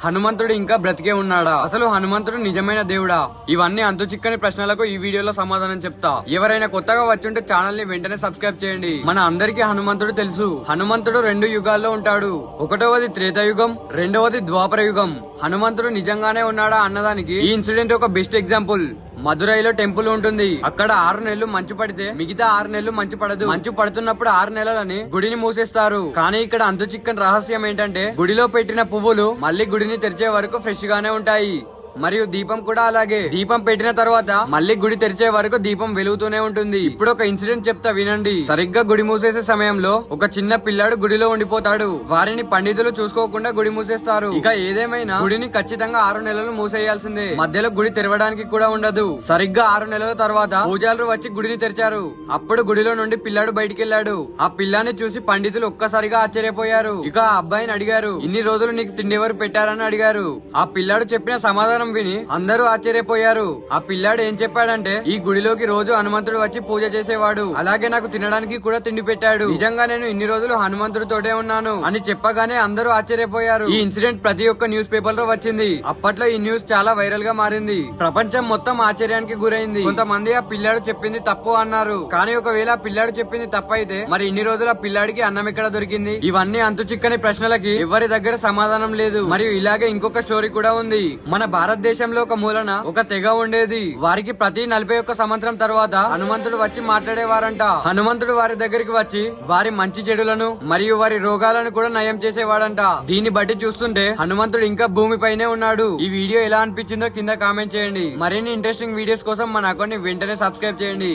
హనుమంతుడు ఇంకా బ్రతికే ఉన్నాడా? అసలు హనుమంతుడు నిజమైన దేవుడా? ఇవన్నీ అంతు చిక్కని ప్రశ్నలకు ఈ వీడియోలో సమాధానం చెప్తా. ఎవరైనా కొత్తగా వచ్చుంటే ఛానల్ ని వెంటనే సబ్స్క్రైబ్ చేయండి. మన అందరికీ హనుమంతుడు తెలుసు. హనుమంతుడు 2 యుగాల్లో ఉంటాడు. ఒకటవది త్రేతాయుగం, రెండవది ద్వాపర యుగం. హనుమంతుడు నిజంగానే ఉన్నాడా అన్నదానికి ఈ ఇన్సిడెంట్ ఒక బెస్ట్ ఎగ్జాంపుల్. మదురైలో టెంపుల్ ఉంటుంది. అక్కడ 6 నెలలు మంచు పడితే మిగతా 6 నెలలు మంచు పడదు. మంచు పడుతున్నప్పుడు 6 నెలలని గుడిని మూసేస్తారు. కానీ ఇక్కడ అంతు చిక్కని రహస్యం ఏంటంటే గుడిలో పెట్టిన పువ్వులు మళ్ళీ గుడిని తెరిచే వరకు ఫ్రెష్ గానే ఉంటాయి. మరియు దీపం కూడా అలాగే. దీపం పెట్టిన తర్వాత మళ్ళీ గుడి తెరిచే వరకు దీపం వెలుగుతూనే ఉంటుంది. ఇప్పుడు ఒక ఇన్సిడెంట్ చెప్తా వినండి. సరిగ్గా గుడి మూసేసే సమయంలో ఒక చిన్న పిల్లాడు గుడిలో ఉండిపోతాడు. వారిని పండితులు చూసుకోకుండా గుడి మూసేస్తారు. ఇక ఏదేమైనా గుడిని ఖచ్చితంగా 6 నెలలు మూసేయాల్సిందే. మధ్యలో గుడి తెరవడానికి కూడా ఉండదు. సరిగ్గా 6 నెలల తర్వాత పూజారులు వచ్చి గుడిని తెరిచారు. అప్పుడు గుడిలో నుండి పిల్లాడు బయటికి వెళ్లాడు. ఆ పిల్లాన్ని చూసి పండితులు ఒక్కసారిగా ఆశ్చర్యపోయారు. ఇక ఆ అబ్బాయిని అడిగారు, ఇన్ని రోజులు నీకు తిండి ఎవరు పెట్టారని అడిగారు. ఆ పిల్లాడు చెప్పిన సమాధానం విని అందరూ ఆశ్చర్యపోయారు. ఆ పిల్లాడు ఏం చెప్పాడంటే, ఈ గుడిలోకి రోజు హనుమంతుడు వచ్చి పూజ చేసేవాడు. అలాగే నాకు తినడానికి కూడా తిండి పెట్టాడు. నిజంగా నేను ఇన్ని రోజులు హనుమంతుడితోటే ఉన్నాను అని చెప్పగానే అందరూ ఆశ్చర్యపోయారు. ఈ ఇన్సిడెంట్ ప్రతి ఒక్క న్యూస్ పేపర్ లో వచ్చింది. అప్పట్లో ఈ న్యూస్ చాలా వైరల్ గా మారింది. ప్రపంచం మొత్తం ఆశ్చర్యానికి గురైంది. కొంతమంది ఆ పిల్లాడు చెప్పింది తప్పు అన్నారు. కానీ ఒకవేళ ఆ పిల్లాడు చెప్పింది తప్పైతే మరి ఇన్ని రోజులు ఆ పిల్లాడికి అన్నం ఎక్కడ దొరికింది? ఇవన్నీ అంతు చిక్కని ప్రశ్నలకి ఎవరి దగ్గర సమాధానం లేదు. మరియు ఇలాగే ఇంకొక స్టోరీ కూడా ఉంది. మన భారతదేశంలో ఒక మూలన ఒక తెగ ఉండేది. వారికి ప్రతి 41 సంవత్సరం తర్వాత హనుమంతుడు వచ్చి మాట్లాడేవారంట. హనుమంతుడు వారి దగ్గరికి వచ్చి వారి మంచి చెడులను మరియు వారి రోగాలను కూడా నయం చేసేవాడంట. దీన్ని బట్టి చూస్తుంటే హనుమంతుడు ఇంకా భూమిపైనే ఉన్నాడు. ఈ వీడియో ఎలా అనిపించిందో కింద కామెంట్ చేయండి. మరిన్ని ఇంట్రెస్టింగ్ వీడియోస్ కోసం మన అకౌంట్ ని వెంటనే సబ్స్క్రైబ్ చేయండి.